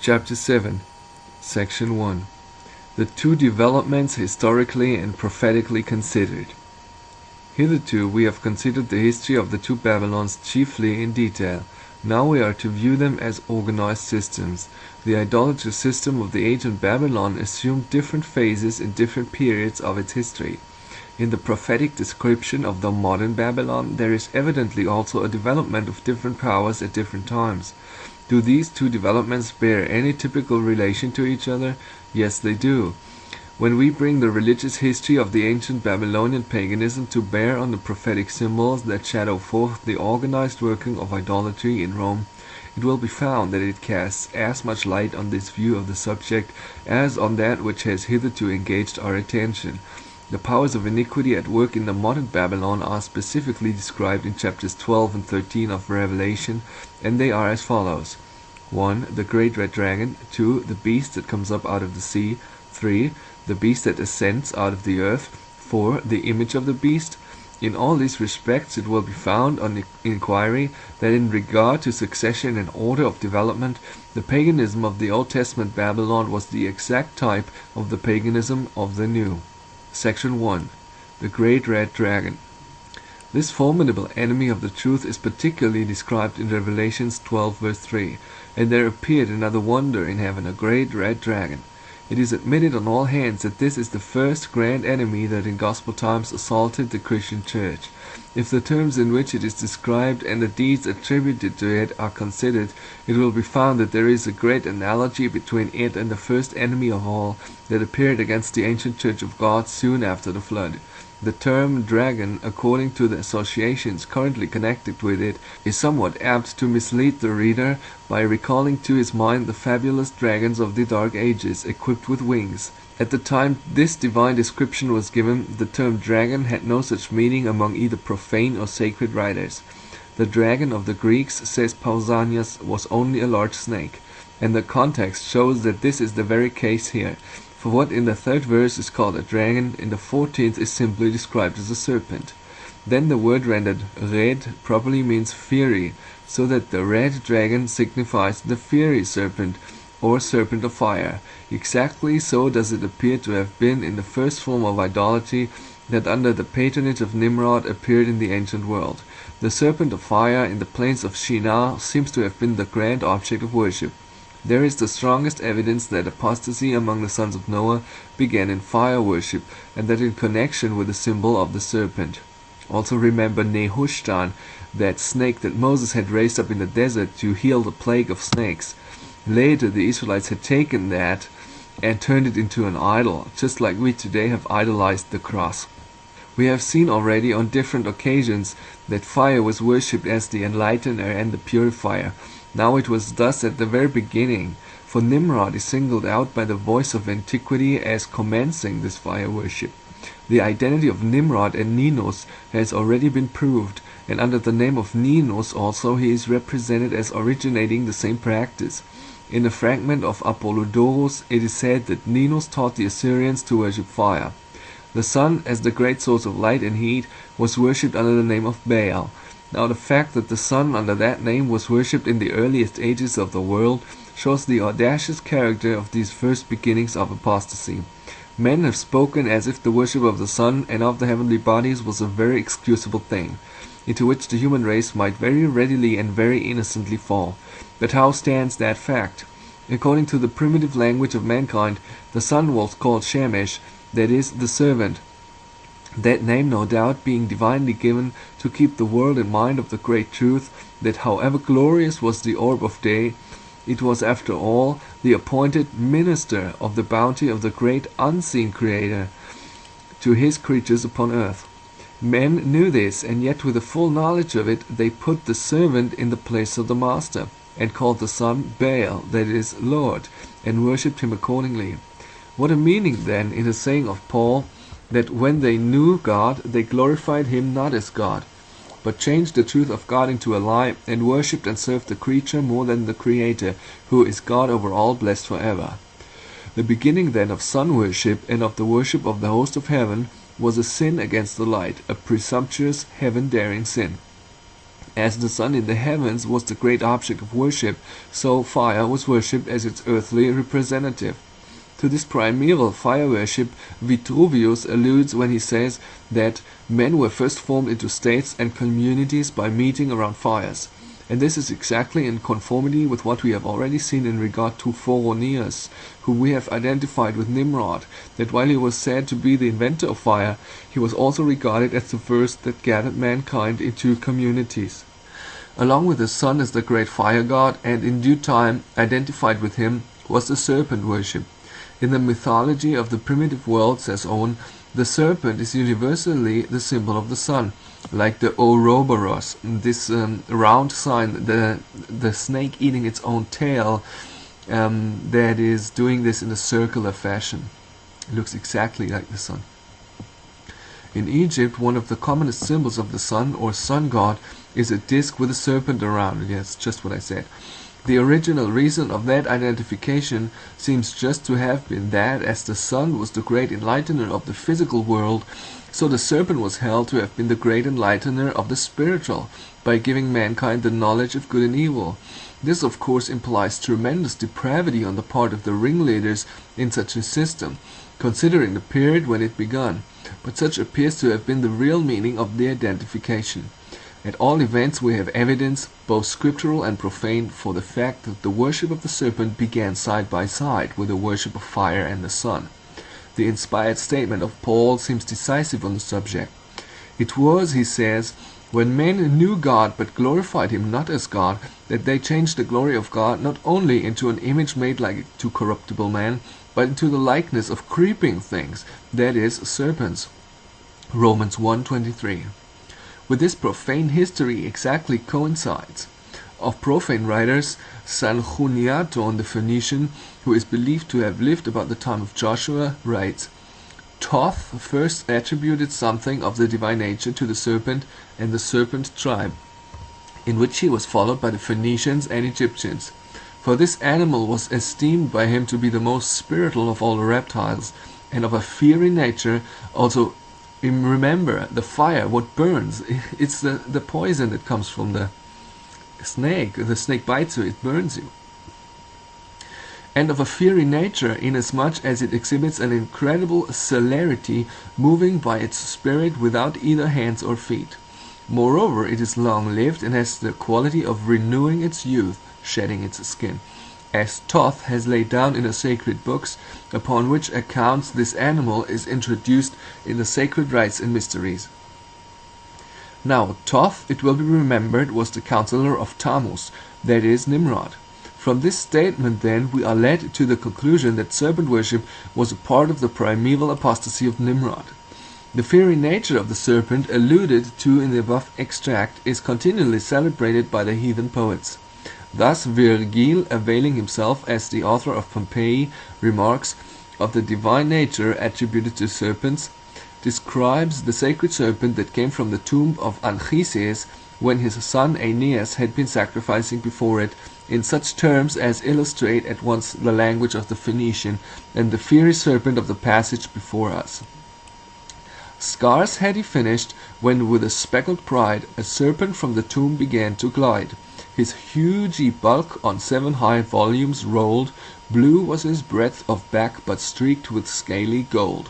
Chapter 7, Section 1. The two developments historically and prophetically considered. Hitherto we have considered the history of the two Babylons chiefly in detail. Now we are to view them as organized systems. The idolatrous system of the ancient Babylon assumed different phases in different periods of its history. In the prophetic description of the modern Babylon, there is evidently also a development of different powers at different times. Do these two developments bear any typical relation to each other? Yes, they do. When we bring the religious history of the ancient Babylonian paganism to bear on the prophetic symbols that shadow forth the organized working of idolatry in Rome, it will be found that it casts as much light on this view of the subject as on that which has hitherto engaged our attention. The powers of iniquity at work in the modern Babylon are specifically described in chapters 12 and 13 of Revelation, and they are as follows. 1. The great red dragon. 2. The beast that comes up out of the sea. 3. The beast that ascends out of the earth. 4. The image of the beast. In all these respects it will be found on inquiry that in regard to succession and order of development, the paganism of the Old Testament Babylon was the exact type of the paganism of the New. Section 1. The Great Red Dragon. This formidable enemy of the truth is particularly described in Revelations 12 verse 3. And there appeared another wonder in heaven, a great red dragon. It is admitted on all hands that this is the first grand enemy that in gospel times assaulted the Christian church. If the terms in which it is described and the deeds attributed to it are considered, it will be found that there is a great analogy between it and the first enemy of all that appeared against the ancient church of God soon after the flood. The term dragon, according to the associations currently connected with it, is somewhat apt to mislead the reader by recalling to his mind the fabulous dragons of the Dark Ages, equipped with wings. At the time this divine description was given, the term dragon had no such meaning among either profane or sacred writers. The dragon of the Greeks, says Pausanias, was only a large snake, and the context shows that this is the very case here. For what in the 3rd verse is called a dragon, in the 14th is simply described as a serpent. Then the word rendered red properly means fiery, so that the red dragon signifies the fiery serpent, or serpent of fire. Exactly so does it appear to have been in the first form of idolatry that under the patronage of Nimrod appeared in the ancient world. The serpent of fire in the plains of Shinar seems to have been the grand object of worship. There is the strongest evidence that apostasy among the sons of Noah began in fire worship, and that in connection with the symbol of the serpent. Also remember Nehushtan, that snake that Moses had raised up in the desert to heal the plague of snakes. Later the Israelites had taken that and turned it into an idol, just like we today have idolized the cross. We have seen already on different occasions that fire was worshipped as the enlightener and the purifier. Now it was thus at the very beginning, for Nimrod is singled out by the voice of antiquity as commencing this fire worship. The identity of Nimrod and Ninus has already been proved, and under the name of Ninus also he is represented as originating the same practice. In a fragment of Apollodorus it is said that Ninus taught the Assyrians to worship fire. The sun, as the great source of light and heat, was worshipped under the name of Baal. Now the fact that the sun under that name was worshipped in the earliest ages of the world shows the audacious character of these first beginnings of apostasy. Men have spoken as if the worship of the sun and of the heavenly bodies was a very excusable thing, into which the human race might very readily and very innocently fall. But how stands that fact? According to the primitive language of mankind, the sun was called Shemesh, that is, the servant. That name no doubt being divinely given to keep the world in mind of the great truth that however glorious was the orb of day, it was after all the appointed minister of the bounty of the great unseen Creator to his creatures upon earth. Men knew this, and yet with a full knowledge of it they put the servant in the place of the master, and called the son Baal, that is, Lord, and worshipped him accordingly. What a meaning then in the saying of Paul, that when they knew God, they glorified him not as God, but changed the truth of God into a lie, and worshipped and served the creature more than the Creator, who is God over all, blessed forever. The beginning then of sun worship and of the worship of the host of heaven was a sin against the light, a presumptuous, heaven-daring sin. As the sun in the heavens was the great object of worship, so fire was worshipped as its earthly representative. To this primeval fire worship Vitruvius alludes when he says that men were first formed into states and communities by meeting around fires. And this is exactly in conformity with what we have already seen in regard to Phoroneus, whom we have identified with Nimrod, that while he was said to be the inventor of fire, he was also regarded as the first that gathered mankind into communities. Along with the sun as the great fire god, and in due time identified with him, was the serpent worship. In the mythology of the primitive world, says Owen, the serpent is universally the symbol of the sun, like the Ouroboros, this round sign, the snake eating its own tail, that is doing this in a circular fashion. It looks exactly like the sun. In Egypt, one of the commonest symbols of the sun, or sun god, is a disc with a serpent around it. Yes, just what I said. The original reason of that identification seems just to have been that, as the sun was the great enlightener of the physical world, so the serpent was held to have been the great enlightener of the spiritual, by giving mankind the knowledge of good and evil. This of course implies tremendous depravity on the part of the ringleaders in such a system, considering the period when it began, but such appears to have been the real meaning of the identification. At all events, we have evidence, both scriptural and profane, for the fact that the worship of the serpent began side by side with the worship of fire and the sun. The inspired statement of Paul seems decisive on the subject. It was, he says, when men knew God but glorified him not as God, that they changed the glory of God not only into an image made like to corruptible man, but into the likeness of creeping things, that is, serpents. Romans 1:23. With this profane history exactly coincides. Of profane writers, Sanchuniathon the Phoenician, who is believed to have lived about the time of Joshua, writes, Thoth first attributed something of the divine nature to the serpent and the serpent tribe, in which he was followed by the Phoenicians and Egyptians. For this animal was esteemed by him to be the most spiritual of all the reptiles, and of a fiery nature. Also, remember, the fire, what burns, it's the poison that comes from the snake. The snake bites you, it burns you. And of a fiery nature, inasmuch as it exhibits an incredible celerity, moving by its spirit without either hands or feet. Moreover, it is long-lived and has the quality of renewing its youth, shedding its skin, as Thoth has laid down in the sacred books, upon which accounts this animal is introduced in the sacred rites and mysteries. Now, Thoth, it will be remembered, was the counselor of Tammuz, that is, Nimrod. From this statement, then, we are led to the conclusion that serpent worship was a part of the primeval apostasy of Nimrod. The fiery nature of the serpent, alluded to in the above extract, is continually celebrated by the heathen poets. Thus Virgil, availing himself, as the author of Pompeii, remarks, of the divine nature attributed to serpents, describes the sacred serpent that came from the tomb of Anchises, when his son Aeneas had been sacrificing before it, in such terms as illustrate at once the language of the Phoenician and the fiery serpent of the passage before us. Scarce had he finished, when with a speckled pride a serpent from the tomb began to glide. His hugy bulk on 7 high volumes rolled, blue was his breadth of back, but streaked with scaly gold.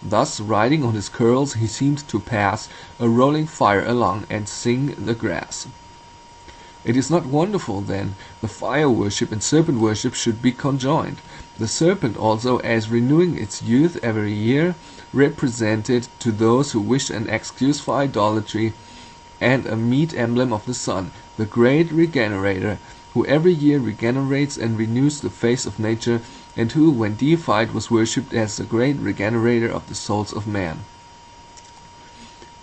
Thus, riding on his curls, he seemed to pass a rolling fire along, and sing the grass. It is not wonderful, then, the fire worship and serpent worship should be conjoined. The serpent also, as renewing its youth every year, represented to those who wished an excuse for idolatry, and a meet emblem of the sun, the great regenerator, who every year regenerates and renews the face of nature, and who, when deified, was worshipped as the great regenerator of the souls of man.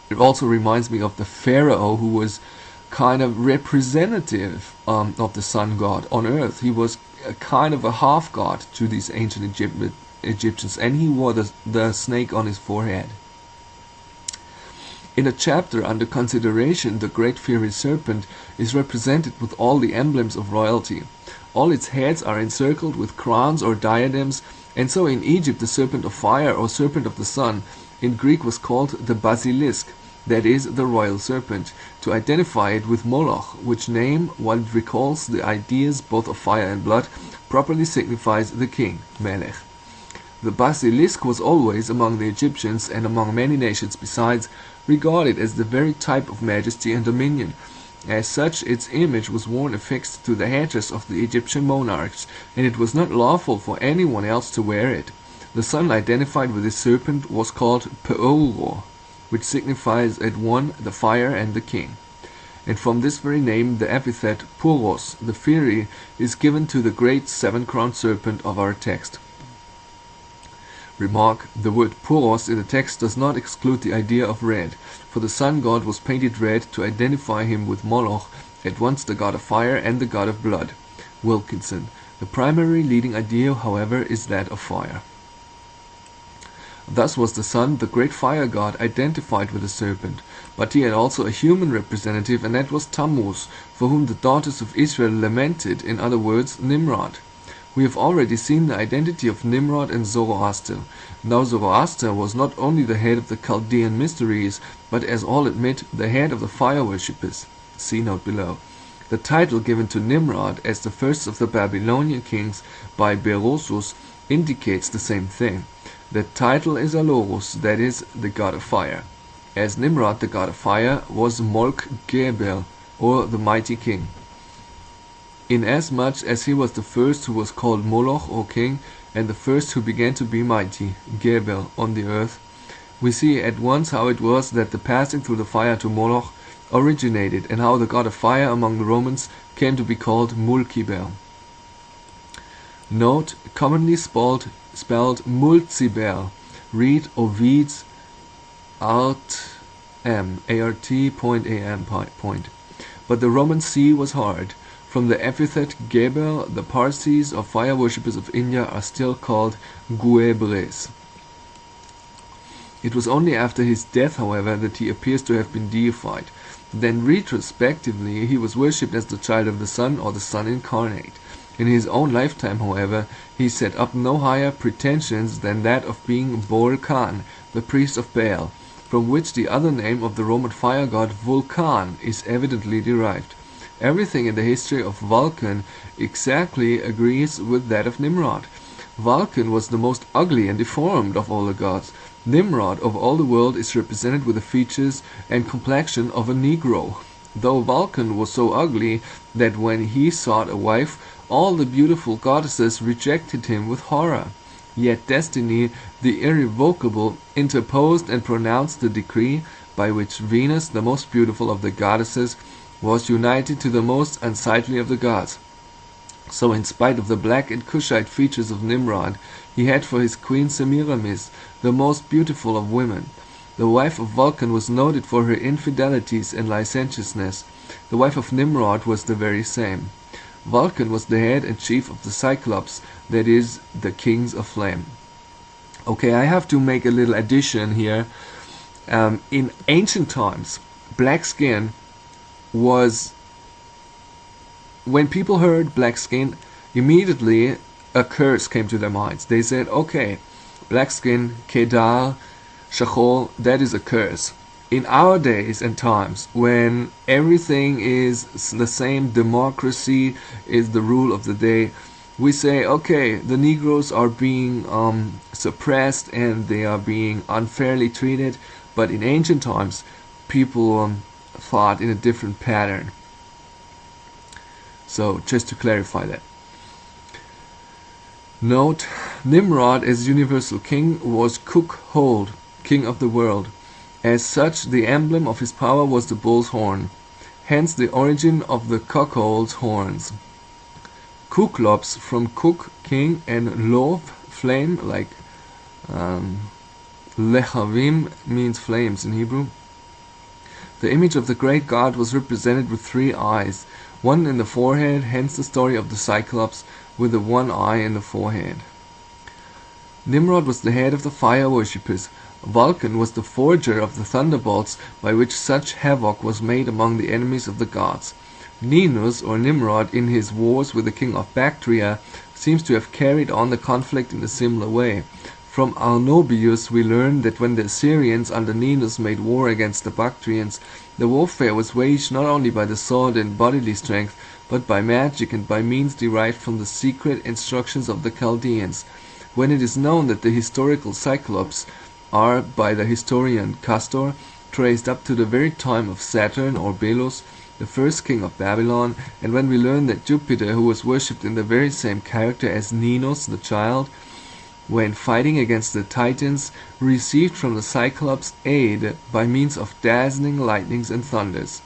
It also reminds me of the Pharaoh, who was kind of representative of the sun god on earth. He was a kind of a half god to these ancient Egyptians, and he wore the snake on his forehead. In a chapter under consideration, the great fiery serpent is represented with all the emblems of royalty. All its heads are encircled with crowns or diadems, and so in Egypt the serpent of fire, or serpent of the sun, in Greek was called the basilisk, that is, the royal serpent, to identify it with Moloch, which name, while it recalls the ideas both of fire and blood, properly signifies the king, Melech. The basilisk was always, among the Egyptians and among many nations besides, regarded as the very type of majesty and dominion. As such, its image was worn affixed to the headdress of the Egyptian monarchs, and it was not lawful for anyone else to wear it. The sun identified with this serpent was called Peoro, which signifies at one the fire and the king. And from this very name the epithet Puros, the fiery, is given to the great seven-crowned serpent of our text. Remark, the word Puros in the text does not exclude the idea of red, for the sun god was painted red to identify him with Moloch, at once the god of fire and the god of blood. Wilkinson. The primary leading idea, however, is that of fire. Thus was the sun, the great fire god, identified with the serpent, but he had also a human representative, and that was Tammuz, for whom the daughters of Israel lamented, in other words, Nimrod. We have already seen the identity of Nimrod and Zoroaster. Now Zoroaster was not only the head of the Chaldean mysteries, but, as all admit, the head of the fire worshippers. See note below. The title given to Nimrod as the first of the Babylonian kings by Berosus indicates the same thing. The title is Alorus, that is, the god of fire. As Nimrod, the god of fire, was Molk Gebel, or the mighty king. Inasmuch as he was the first who was called Moloch, or king, and the first who began to be mighty, Gebel, on the earth, we see at once how it was that the passing through the fire to Moloch originated, and how the god of fire among the Romans came to be called Mulkibel. Note, commonly spelled Mulcibel. Read Ovid's Art.am. But the Roman C was hard. From the epithet Gebel, the Parsis or fire worshippers of India are still called Guebres. It was only after his death, however, that he appears to have been deified. Then retrospectively he was worshipped as the child of the sun, or the sun incarnate. In his own lifetime, however, he set up no higher pretensions than that of being Bol Khan, the priest of Baal, from which the other name of the Roman fire god Vulcan is evidently derived. Everything in the history of Vulcan exactly agrees with that of Nimrod. Vulcan was the most ugly and deformed of all the gods. Nimrod of all the world is represented with the features and complexion of a Negro, though Vulcan was so ugly that when he sought a wife, all the beautiful goddesses rejected him with horror. Yet Destiny, the irrevocable, interposed and pronounced the decree by which Venus, the most beautiful of the goddesses, was united to the most unsightly of the gods. So, in spite of the black and Cushite features of Nimrod, he had for his queen Semiramis, the most beautiful of women. The wife of Vulcan was noted for her infidelities and licentiousness. The wife of Nimrod was the very same. Vulcan was the head and chief of the Cyclops, that is, the kings of flame. Okay, I have to make a little addition here. In ancient times, black skin was, when people heard black skin, immediately a curse came to their minds. They said, okay, black skin, Kedar, Shachol, that is a curse. In our days and times, when everything is the same, democracy is the rule of the day, we say, okay, the Negroes are being suppressed and they are being unfairly treated, but in ancient times, people thought in a different pattern. So, just to clarify that. Note, Nimrod as universal king was Kuk-Hold, king of the world. As such, the emblem of his power was the bull's horn, hence the origin of the cuckold's horns. Kuklops from Kuk, king, and Lov, flame, like Lechavim means flames in Hebrew. The image of the great god was represented with 3 eyes, one in the forehead, hence the story of the Cyclops with the one eye in the forehead. Nimrod was the head of the fire worshippers. Vulcan was the forger of the thunderbolts by which such havoc was made among the enemies of the gods. Ninus, or Nimrod, in his wars with the king of Bactria, seems to have carried on the conflict in a similar way. From Arnobius we learn that when the Assyrians under Ninus made war against the Bactrians, the warfare was waged not only by the sword and bodily strength, but by magic and by means derived from the secret instructions of the Chaldeans. When it is known that the historical Cyclops are, by the historian Castor, traced up to the very time of Saturn or Belus, the first king of Babylon, and when we learn that Jupiter, who was worshipped in the very same character as Ninus the child, when fighting against the Titans, received from the Cyclops aid by means of dazzling lightnings and thunders,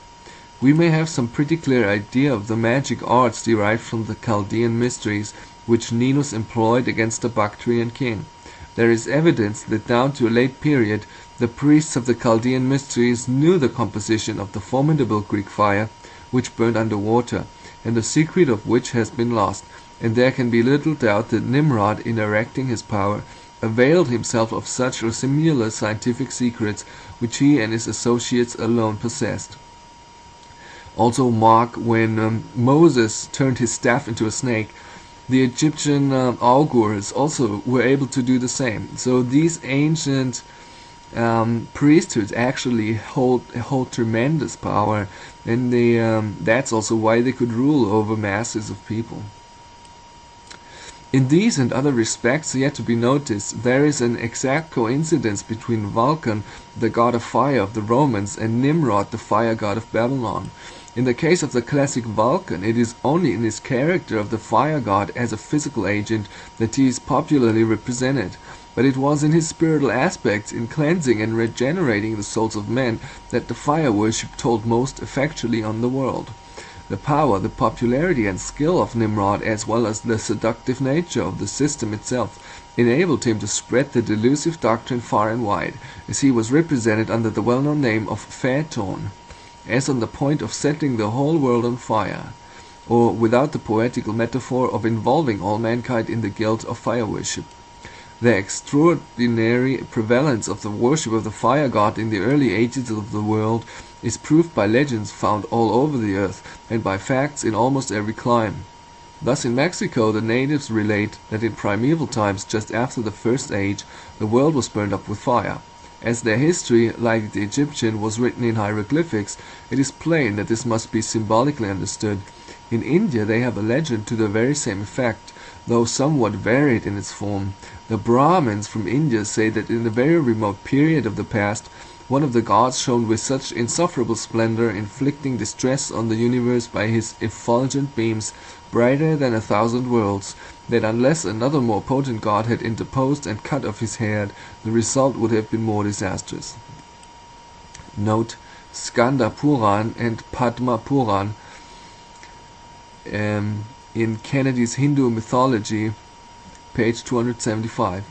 we may have some pretty clear idea of the magic arts derived from the Chaldean mysteries which Ninus employed against the Bactrian king. There is evidence that down to a late period the priests of the Chaldean mysteries knew the composition of the formidable Greek fire which burned under water, and the secret of which has been lost, and there can be little doubt that Nimrod, in erecting his power, availed himself of such or similar scientific secrets which he and his associates alone possessed. Also mark when Moses turned his staff into a snake, the Egyptian augurs also were able to do the same. So these ancient priesthoods actually hold tremendous power, and that's also why they could rule over masses of people. In these and other respects yet to be noticed, there is an exact coincidence between Vulcan, the god of fire of the Romans, and Nimrod, the fire god of Babylon. In the case of the classic Vulcan, it is only in his character of the fire god as a physical agent that he is popularly represented, but it was in his spiritual aspects, in cleansing and regenerating the souls of men, that the fire worship told most effectually on the world. The power, the popularity and skill of Nimrod, as well as the seductive nature of the system itself, enabled him to spread the delusive doctrine far and wide, as he was represented under the well-known name of Phaeton, as on the point of setting the whole world on fire, or without the poetical metaphor of involving all mankind in the guilt of fire worship. The extraordinary prevalence of the worship of the fire god in the early ages of the world is proved by legends found all over the earth, and by facts in almost every clime. Thus in Mexico the natives relate that in primeval times, just after the first age, the world was burned up with fire. As their history, like the Egyptian, was written in hieroglyphics, it is plain that this must be symbolically understood. In India they have a legend to the very same effect, though somewhat varied in its form. The Brahmins from India say that in a very remote period of the past, one of the gods shone with such insufferable splendor, inflicting distress on the universe by his effulgent beams, brighter than 1,000 worlds, that unless another more potent god had interposed and cut off his head, the result would have been more disastrous. Note Skanda Puran and Padma Puran in Kennedy's Hindu Mythology, page 275.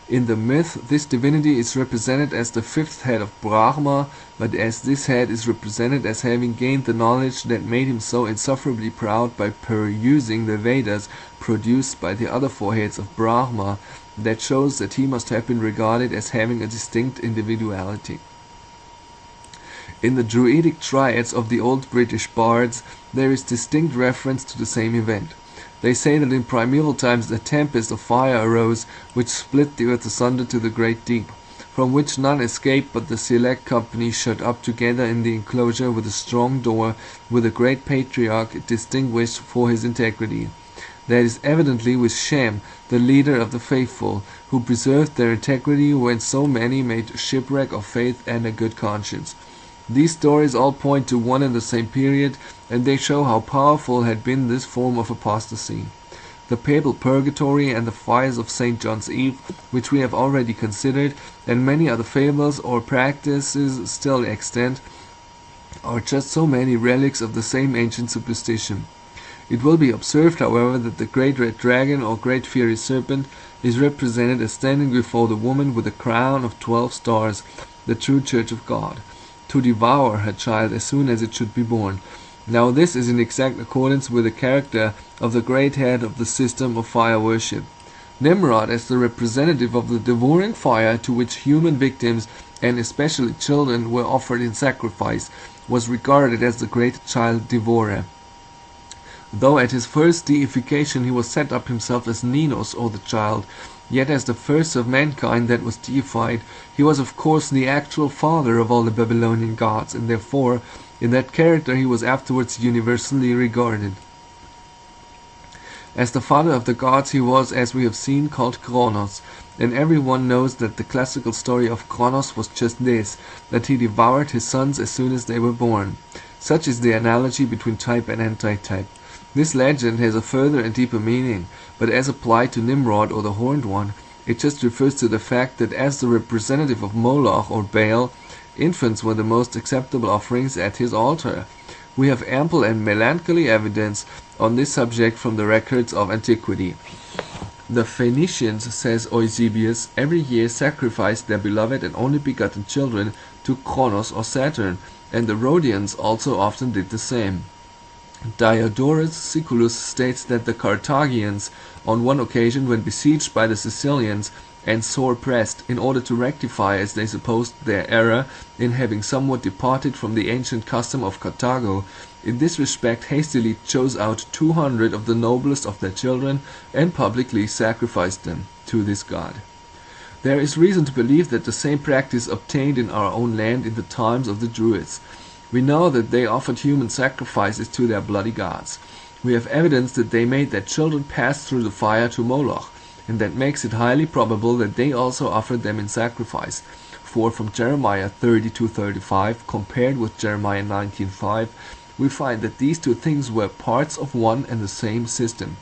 In the myth, this divinity is represented as the fifth head of Brahma, but as this head is represented as having gained the knowledge that made him so insufferably proud by perusing the Vedas produced by the other four heads of Brahma, that shows that he must have been regarded as having a distinct individuality. In the Druidic triads of the old British bards, there is distinct reference to the same event. They say that in primeval times a tempest of fire arose, which split the earth asunder to the great deep, from which none escaped but the select company shut up together in the enclosure with a strong door, with a great patriarch distinguished for his integrity. That is evidently with Shem, the leader of the faithful, who preserved their integrity when so many made shipwreck of faith and a good conscience. These stories all point to one and the same period, and they show how powerful had been this form of apostasy. The papal purgatory and the fires of St. John's Eve, which we have already considered, and many other fables or practices still extant, are just so many relics of the same ancient superstition. It will be observed, however, that the great red dragon or great fiery serpent is represented as standing before the woman with a crown of 12 stars, the true Church of God, to devour her child as soon as it should be born. Now this is in exact accordance with the character of the great head of the system of fire worship. Nimrod, as the representative of the devouring fire to which human victims, and especially children, were offered in sacrifice, was regarded as the great child devourer. Though at his first deification he was set up himself as Ninus, or the child, Yet as the first of mankind that was deified, he was of course the actual father of all the Babylonian gods, and therefore in that character he was afterwards universally regarded. As the father of the gods he was, as we have seen, called Kronos, and everyone knows that the classical story of Kronos was just this, that he devoured his sons as soon as they were born. Such is the analogy between type and antitype. This legend has a further and deeper meaning, but as applied to Nimrod or the Horned One, it just refers to the fact that as the representative of Moloch or Baal, infants were the most acceptable offerings at his altar. We have ample and melancholy evidence on this subject from the records of antiquity. The Phoenicians, says Eusebius, every year sacrificed their beloved and only begotten children to Kronos or Saturn, and the Rhodians also often did the same. Diodorus Siculus states that the Carthaginians, on one occasion when besieged by the Sicilians and sore pressed, in order to rectify, as they supposed, their error in having somewhat departed from the ancient custom of Carthago, in this respect hastily chose out 200 of the noblest of their children and publicly sacrificed them to this god. There is reason to believe that the same practice obtained in our own land in the times of the Druids. We know that they offered human sacrifices to their bloody gods. We have evidence that they made their children pass through the fire to Moloch, and that makes it highly probable that they also offered them in sacrifice. For from Jeremiah 32:35 compared with Jeremiah 19:5, we find that these two things were parts of one and the same system.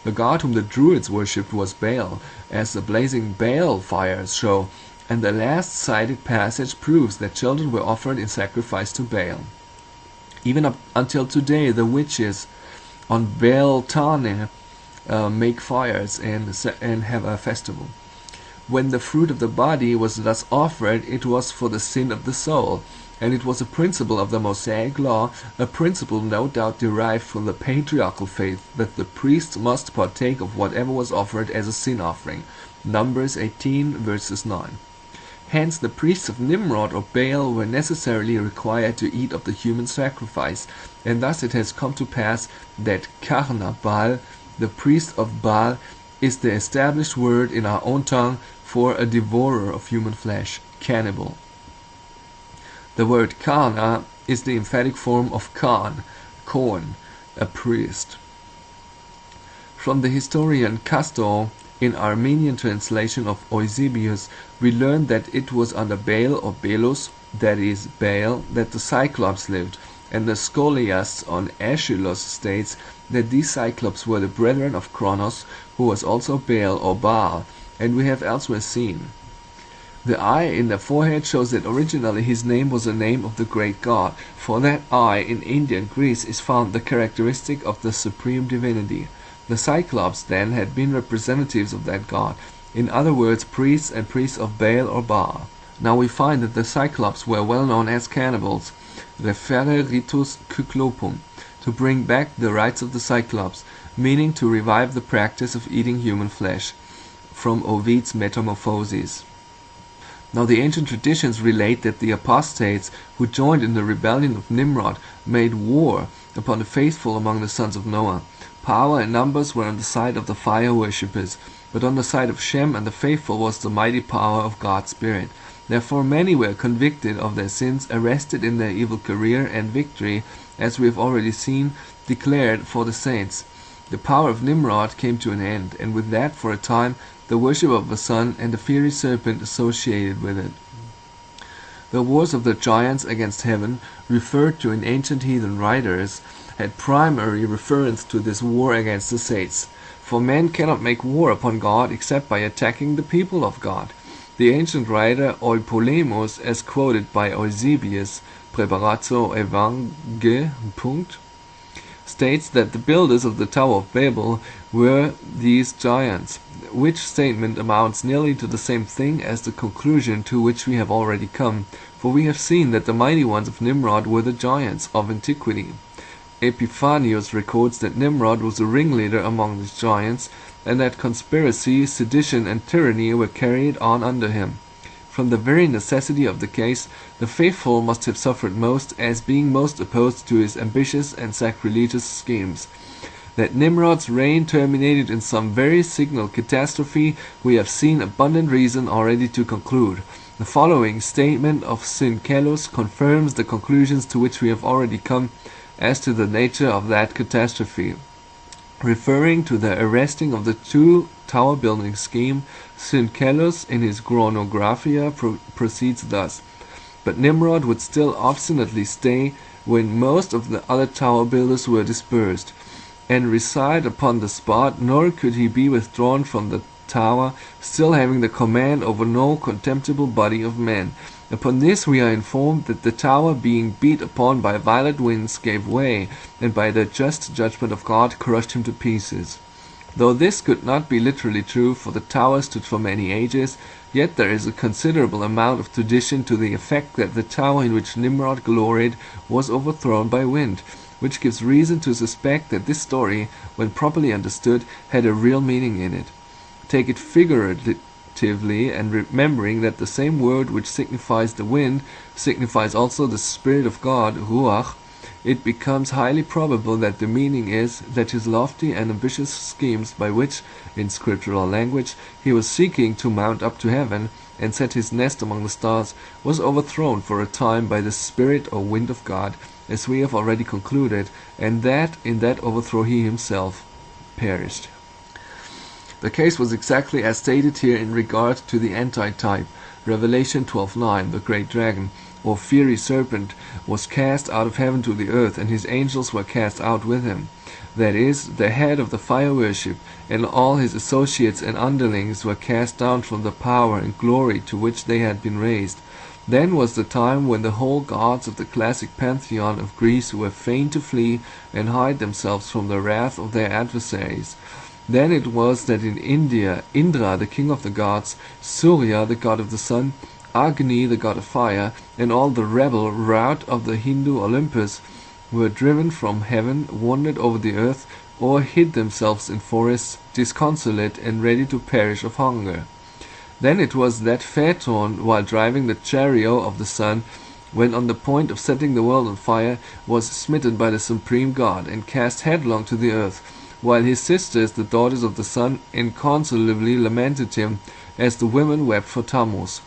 The god whom the Druids worshipped was Baal, as the blazing Baal fires show, and the last cited passage proves that children were offered in sacrifice to Baal. Even up until today, the witches on Beltane make fires and have a festival. When the fruit of the body was thus offered, it was for the sin of the soul, and it was a principle of the Mosaic law, a principle no doubt derived from the patriarchal faith, that the priest must partake of whatever was offered as a sin offering. Numbers 18 verses 9. Hence the priests of Nimrod or Baal were necessarily required to eat of the human sacrifice, and thus it has come to pass that Karna Baal, the priest of Baal, is the established word in our own tongue for a devourer of human flesh, cannibal. The word Karna is the emphatic form of Khan, Kohen, a priest. From the historian Castor, in Armenian translation of Eusebius, we learn that it was under Baal or Belus, that is Baal, that the Cyclops lived, and the Scholiast on Aeschylus states that these Cyclops were the brethren of Kronos, who was also Baal or Baal, and we have elsewhere seen. The eye in the forehead shows that originally his name was the name of the great god. For that eye in Indian Greece is found the characteristic of the supreme divinity. The Cyclops, then, had been representatives of that god, in other words, priests and priests of Baal or Baal. Now we find that the Cyclops were well known as cannibals, referre ritus Cyclopum, to bring back the rites of the Cyclops, meaning to revive the practice of eating human flesh, from Ovid's Metamorphoses. Now the ancient traditions relate that the apostates who joined in the rebellion of Nimrod made war upon the faithful among the sons of Noah. Power and numbers were on the side of the fire worshippers, but on the side of Shem and the faithful was the mighty power of God's Spirit. Therefore many were convicted of their sins, arrested in their evil career, and victory, as we have already seen, declared for the saints. The power of Nimrod came to an end, and with that, for a time, the worship of the sun and the fiery serpent associated with it. The wars of the giants against heaven, referred to in ancient heathen writers, had primary reference to this war against the saints. For man cannot make war upon God except by attacking the people of God. The ancient writer Eupolemus, as quoted by Eusebius, Preparatio Evangel. States that the builders of the Tower of Babel were these giants, which statement amounts nearly to the same thing as the conclusion to which we have already come, for we have seen that the mighty ones of Nimrod were the giants of antiquity. Epiphanius records that Nimrod was a ringleader among these giants, and that conspiracy, sedition, and tyranny were carried on under him. From the very necessity of the case, the faithful must have suffered most, as being most opposed to his ambitious and sacrilegious schemes. That Nimrod's reign terminated in some very signal catastrophe, we have seen abundant reason already to conclude. The following statement of Syncellus confirms the conclusions to which we have already come as to the nature of that catastrophe. Referring to the arresting of the two tower building scheme, Syncellus in his Chronographia proceeds thus: but Nimrod would still obstinately stay when most of the other tower builders were dispersed, and reside upon the spot, nor could he be withdrawn from the tower, still having the command over no contemptible body of men. Upon this we are informed that the tower, being beat upon by violent winds, gave way, and by the just judgment of God crushed him to pieces. Though this could not be literally true, for the tower stood for many ages, yet there is a considerable amount of tradition to the effect that the tower in which Nimrod gloried was overthrown by wind, which gives reason to suspect that this story, when properly understood, had a real meaning in it. Take it figuratively, and remembering that the same word which signifies the wind signifies also the Spirit of God, Ruach, it becomes highly probable that the meaning is that his lofty and ambitious schemes by which, in scriptural language, he was seeking to mount up to heaven and set his nest among the stars, was overthrown for a time by the Spirit or wind of God, as we have already concluded, and that in that overthrow he himself perished. The case was exactly as stated here in regard to the antitype. Revelation 12:9, the great dragon, or fiery serpent, was cast out of heaven to the earth, and his angels were cast out with him. That is, the head of the fire worship, and all his associates and underlings were cast down from the power and glory to which they had been raised. Then was the time when the whole gods of the classic pantheon of Greece were fain to flee and hide themselves from the wrath of their adversaries. Then it was that in India, Indra, the king of the gods, Surya, the god of the sun, Agni, the god of fire, and all the rebel rout of the Hindu Olympus were driven from heaven, wandered over the earth, or hid themselves in forests, disconsolate and ready to perish of hunger. Then it was that Phaeton, while driving the chariot of the sun, when on the point of setting the world on fire, was smitten by the supreme God, and cast headlong to the earth, while his sisters, the daughters of the sun, inconsolably lamented him, as the women wept for Tammuz.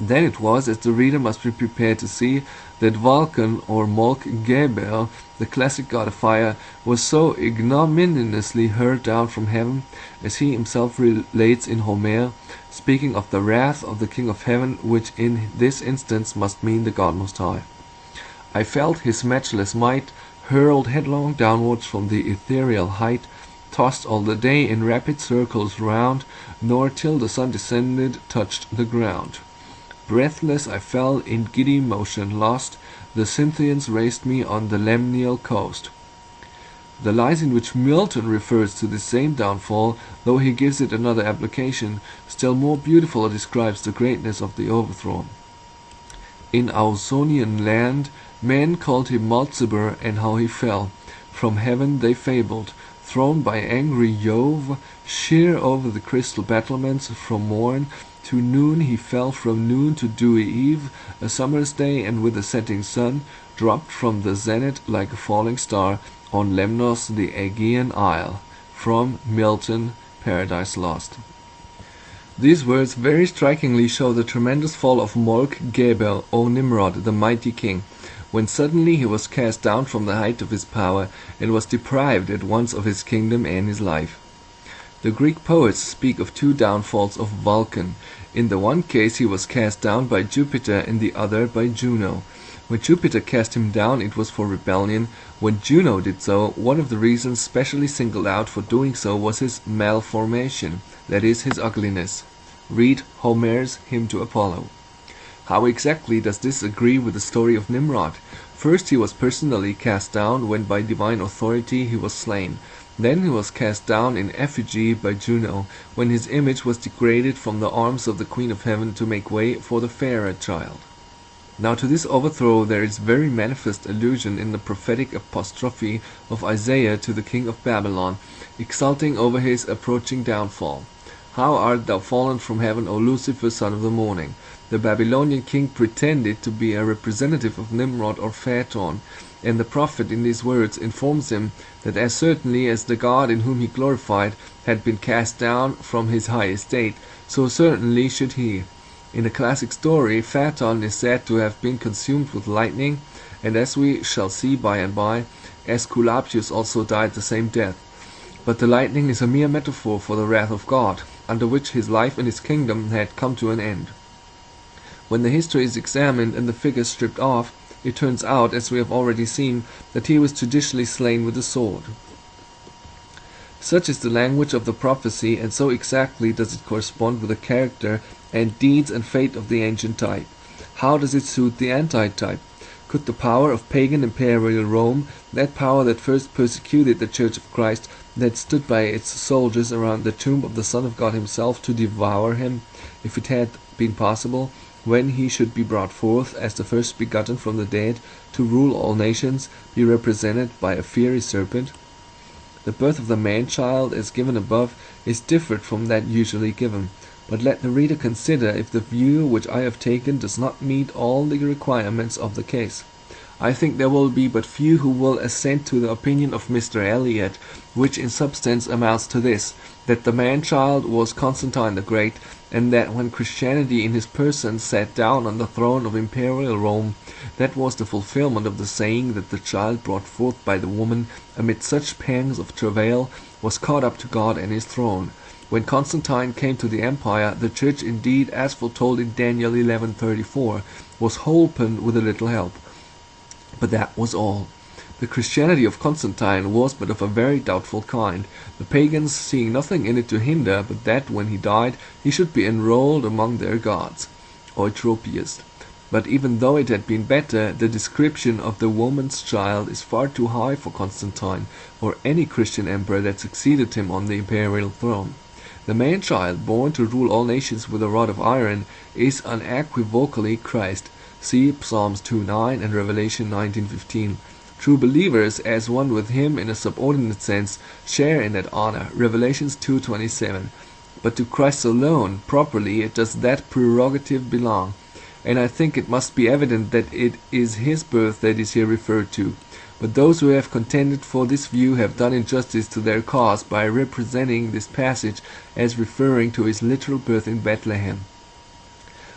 Then it was, as the reader must be prepared to see, that Vulcan, or Molk-Gebel, the classic god of fire, was so ignominiously hurled down from heaven, as he himself relates in Homer, speaking of the wrath of the King of Heaven, which in this instance must mean the God Most High. I felt his matchless might, hurled headlong downwards from the ethereal height, tossed all the day in rapid circles round, nor till the sun descended touched the ground. Breathless I fell, in giddy motion lost, the Scythians raised me on the Lemnial coast. The lines in which Milton refers to the same downfall, though he gives it another application, still more beautiful describes the greatness of the overthrow. In Ausonian land, men called him Mulciber, and how he fell. From heaven they fabled, thrown by angry Jove, sheer over the crystal battlements, from morn to noon he fell, from noon to dewy eve, a summer's day, and with the setting sun, dropped from the zenith like a falling star, on Lemnos the Aegean isle. From Milton, Paradise Lost. These words very strikingly show the tremendous fall of Molk-Gebel, or Nimrod, the mighty king, when suddenly he was cast down from the height of his power, and was deprived at once of his kingdom and his life. The Greek poets speak of two downfalls of Vulcan. In the one case he was cast down by Jupiter, in the other by Juno. When Jupiter cast him down, it was for rebellion. When Juno did so, one of the reasons specially singled out for doing so was his malformation, that is, his ugliness. Read Homer's Hymn to Apollo. How exactly does this agree with the story of Nimrod? First he was personally cast down, when by divine authority he was slain. Then he was cast down in effigy by Juno, when his image was degraded from the arms of the Queen of Heaven to make way for the fairer child. Now to this overthrow there is very manifest allusion in the prophetic apostrophe of Isaiah to the king of Babylon, exulting over his approaching downfall. How art thou fallen from heaven, O Lucifer, son of the morning! The Babylonian king pretended to be a representative of Nimrod or Phaeton, and the prophet in these words informs him that as certainly as the God in whom he glorified had been cast down from his high estate, so certainly should he. In the classic story, Phaeton is said to have been consumed with lightning, and as we shall see by and by, Aesculapius also died the same death. But the lightning is a mere metaphor for the wrath of God, under which his life and his kingdom had come to an end. When the history is examined and the figures stripped off, it turns out, as we have already seen, that he was judicially slain with a sword. Such is the language of the prophecy, and so exactly does it correspond with the character and deeds and fate of the ancient type. How does it suit the anti-type? Could the power of pagan imperial Rome, that power that first persecuted the Church of Christ, that stood by its soldiers around the tomb of the Son of God himself to devour him, if it had been possible, when he should be brought forth as the first begotten from the dead, to rule all nations, be represented by a fiery serpent? The birth of the man-child, as given above, is different from that usually given. But let the reader consider if the view which I have taken does not meet all the requirements of the case. I think there will be but few who will assent to the opinion of Mr. Eliot, which in substance amounts to this, that the man-child was Constantine the Great, and that when Christianity in his person sat down on the throne of imperial Rome, that was the fulfillment of the saying that the child brought forth by the woman amid such pangs of travail was caught up to God and his throne. When Constantine came to the empire, the church indeed, as foretold in Daniel 11:34, was holpen with a little help. But that was all. The Christianity of Constantine was but of a very doubtful kind, the pagans seeing nothing in it to hinder but that when he died he should be enrolled among their gods. Eutropius. But even though it had been better, the description of the woman's child is far too high for Constantine, or any Christian emperor that succeeded him on the imperial throne. The man-child, born to rule all nations with a rod of iron, is unequivocally Christ. See Psalms 2:9 and Revelation 19:15. True believers, as one with him in a subordinate sense, share in that honor. Revelations 2:27. But to Christ alone, properly, does that prerogative belong. And I think it must be evident that it is his birth that is here referred to. But those who have contended for this view have done injustice to their cause by representing this passage as referring to his literal birth in Bethlehem.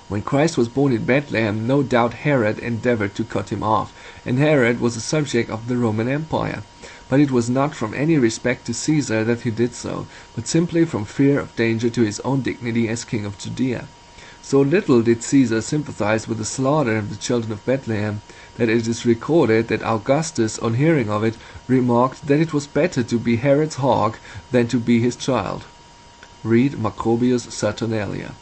When Christ was born in Bethlehem, no doubt Herod endeavored to cut him off, and Herod was a subject of the Roman Empire. But it was not from any respect to Caesar that he did so, but simply from fear of danger to his own dignity as king of Judea. So little did Caesar sympathize with the slaughter of the children of Bethlehem, that it is recorded that Augustus, on hearing of it, remarked that it was better to be Herod's hog than to be his child. Read Macrobius Saturnalia.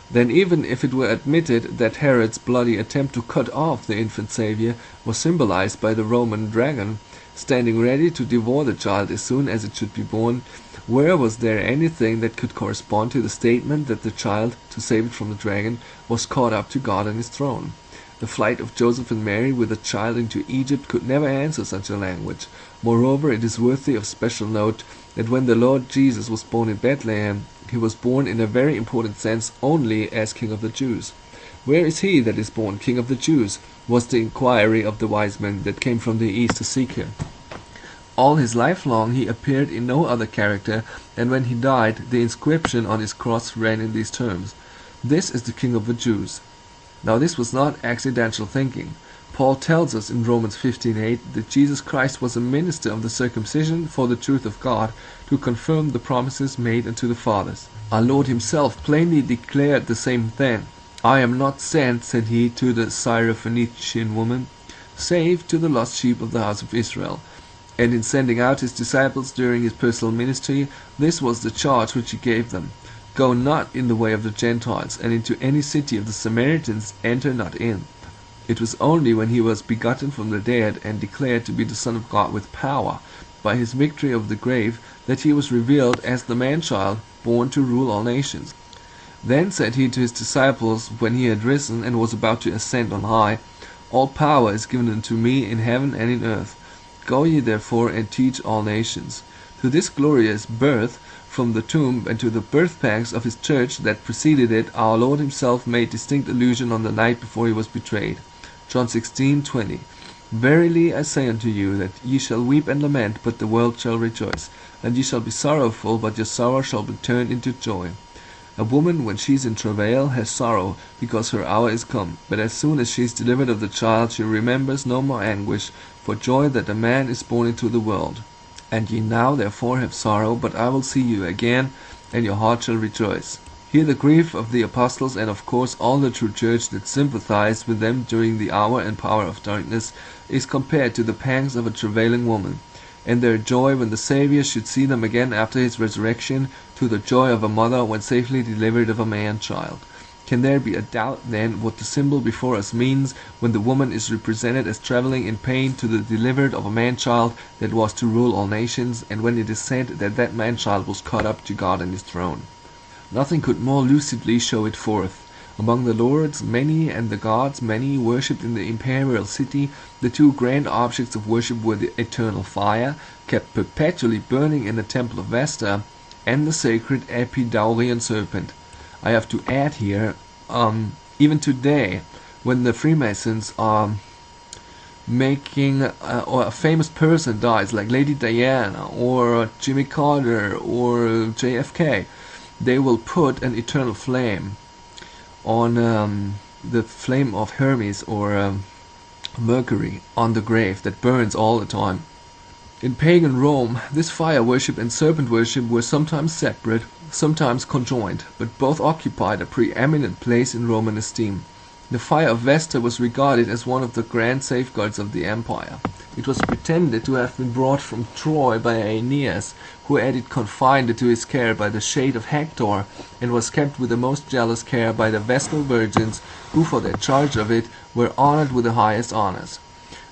Then even if it were admitted that Herod's bloody attempt to cut off the infant Saviour was symbolized by the Roman dragon, standing ready to devour the child as soon as it should be born, where was there anything that could correspond to the statement that the child, to save it from the dragon, was caught up to God and his throne? The flight of Joseph and Mary with the child into Egypt could never answer such a language. Moreover, it is worthy of special note that when the Lord Jesus was born in Bethlehem, he was born in a very important sense only as King of the Jews. Where is he that is born King of the Jews? Was the inquiry of the wise men that came from the east to seek him. All his life long he appeared in no other character, and when he died, the inscription on his cross ran in these terms: "This is the King of the Jews." Now this was not accidental thinking. Paul tells us in Romans 15:8 that Jesus Christ was a minister of the circumcision for the truth of God, to confirm the promises made unto the fathers. Our Lord himself plainly declared the same thing. "I am not sent," said he to the Syrophoenician woman, "save to the lost sheep of the house of Israel." And in sending out his disciples during his personal ministry, this was the charge which he gave them: "Go not in the way of the Gentiles, and into any city of the Samaritans enter not in." It was only when he was begotten from the dead and declared to be the Son of God with power, by his victory of the grave, that he was revealed as the man-child, born to rule all nations. Then said he to his disciples, when he had risen and was about to ascend on high, "All power is given unto me in heaven and in earth. Go ye therefore and teach all nations." To this glorious birth from the tomb and to the birth pangs of his church that preceded it, our Lord himself made distinct allusion on the night before he was betrayed. John 16:20. Verily I say unto you, that ye shall weep and lament, but the world shall rejoice. And ye shall be sorrowful, but your sorrow shall be turned into joy. A woman, when she is in travail, has sorrow, because her hour is come. But as soon as she is delivered of the child, she remembers no more anguish, for joy that a man is born into the world. And ye now therefore have sorrow, but I will see you again, and your heart shall rejoice. Here the grief of the apostles, and of course all the true church that sympathized with them during the hour and power of darkness, is compared to the pangs of a travailing woman, and their joy when the Saviour should see them again after his resurrection, to the joy of a mother when safely delivered of a man-child. Can there be a doubt, then, what the symbol before us means, when the woman is represented as travelling in pain to the delivered of a man-child that was to rule all nations, and when it is said that that man-child was caught up to God and his throne? Nothing could more lucidly show it forth. Among the lords many and the gods many worshipped in the imperial city, the two grand objects of worship were the eternal fire, kept perpetually burning in the temple of Vesta, and the sacred Epidaurian serpent. I have to add here, even today, when the Freemasons are making, or a famous person dies, like Lady Diana, or Jimmy Carter, or JFK, they will put an eternal flame on the flame of Hermes or Mercury on the grave that burns all the time. In pagan Rome, this fire worship and serpent worship were sometimes separate, sometimes conjoined, but both occupied a preeminent place in Roman esteem. The fire of Vesta was regarded as one of the grand safeguards of the empire. It was pretended to have been brought from Troy by Aeneas, who had it confined to his care by the shade of Hector, and was kept with the most jealous care by the Vestal virgins, who for their charge of it were honored with the highest honors.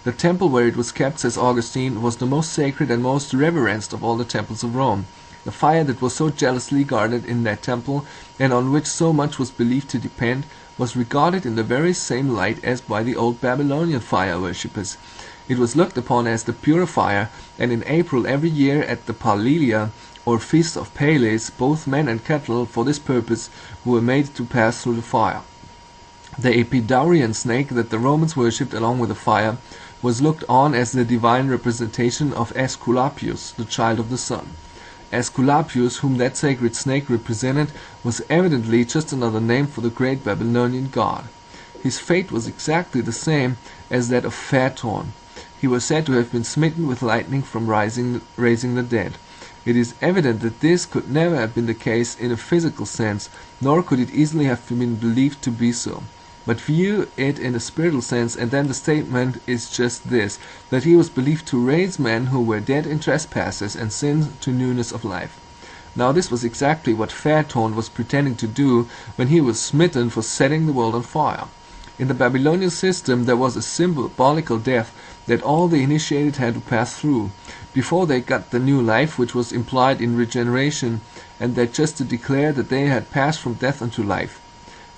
The temple where it was kept, says Augustine, was the most sacred and most reverenced of all the temples of Rome. The fire that was so jealously guarded in that temple, and on which so much was believed to depend, was regarded in the very same light as by the old Babylonian fire worshippers. It was looked upon as the purifier, and in April every year at the Palilia, or Feast of Pales, both men and cattle for this purpose were made to pass through the fire. The Epidaurian snake that the Romans worshipped along with the fire was looked on as the divine representation of Aesculapius, the child of the sun. Aesculapius, whom that sacred snake represented, was evidently just another name for the great Babylonian god. His fate was exactly the same as that of Phaethon. He was said to have been smitten with lightning from raising the dead. It is evident that this could never have been the case in a physical sense, nor could it easily have been believed to be so. But view it in a spiritual sense, and then the statement is just this, that he was believed to raise men who were dead in trespasses and sins to newness of life. Now this was exactly what Phaethon was pretending to do when he was smitten for setting the world on fire. In the Babylonian system there was a symbolical death that all the initiated had to pass through, before they got the new life which was implied in regeneration, and that just to declare that they had passed from death unto life.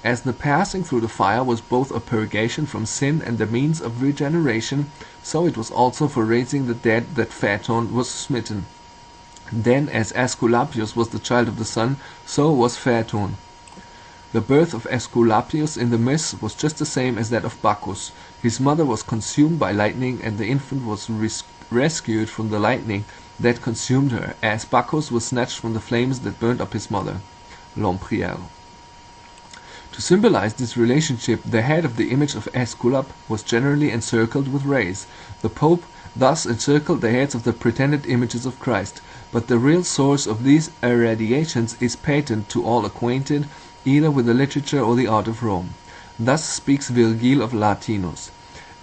As the passing through the fire was both a purgation from sin and the means of regeneration, so it was also for raising the dead that Phaethon was smitten. Then, as Aesculapius was the child of the sun, so was Phaethon. The birth of Aesculapius in the myths was just the same as that of Bacchus. His mother was consumed by lightning, and the infant was rescued from the lightning that consumed her, as Bacchus was snatched from the flames that burned up his mother. Lempriere. To symbolize this relationship, the head of the image of Aesculap was generally encircled with rays. The Pope thus encircled the heads of the pretended images of Christ, but the real source of these irradiations is patent to all acquainted either with the literature or the art of Rome. Thus speaks Virgil of Latinus.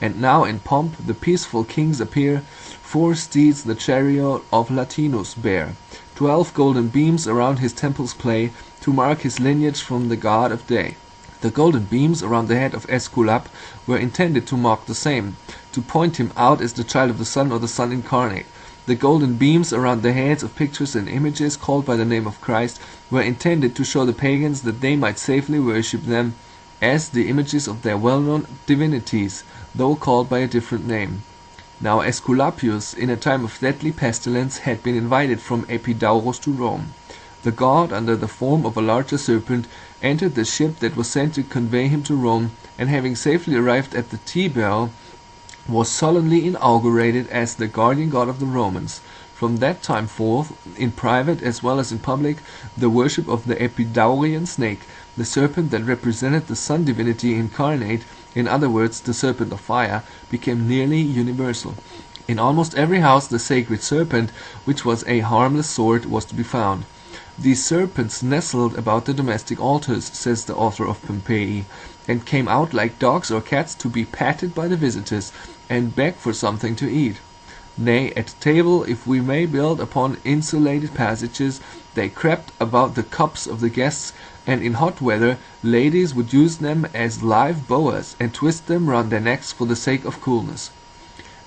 And now in pomp the peaceful kings appear, 4 steeds the chariot of Latinus bear, 12 golden beams around his temples play, to mark his lineage from the god of day. The golden beams around the head of Aesculap were intended to mark the same, to point him out as the child of the sun or the sun incarnate. The golden beams around the heads of pictures and images called by the name of Christ were intended to show the pagans that they might safely worship them as the images of their well-known divinities, though called by a different name. Now Aesculapius, in a time of deadly pestilence, had been invited from Epidaurus to Rome. The god, under the form of a larger serpent, entered the ship that was sent to convey him to Rome, and having safely arrived at the Tiber, was solemnly inaugurated as the guardian god of the Romans. From that time forth, in private as well as in public, the worship of the Epidaurian snake, the serpent that represented the sun divinity incarnate, in other words the serpent of fire, became nearly universal. In almost every house the sacred serpent, which was a harmless sword, was to be found. These serpents nestled about the domestic altars, says the author of Pompeii, and came out like dogs or cats to be patted by the visitors, and beg for something to eat. Nay, at table, if we may build upon insulated passages, they crept about the cups of the guests, and in hot weather ladies would use them as live boas, and twist them round their necks for the sake of coolness.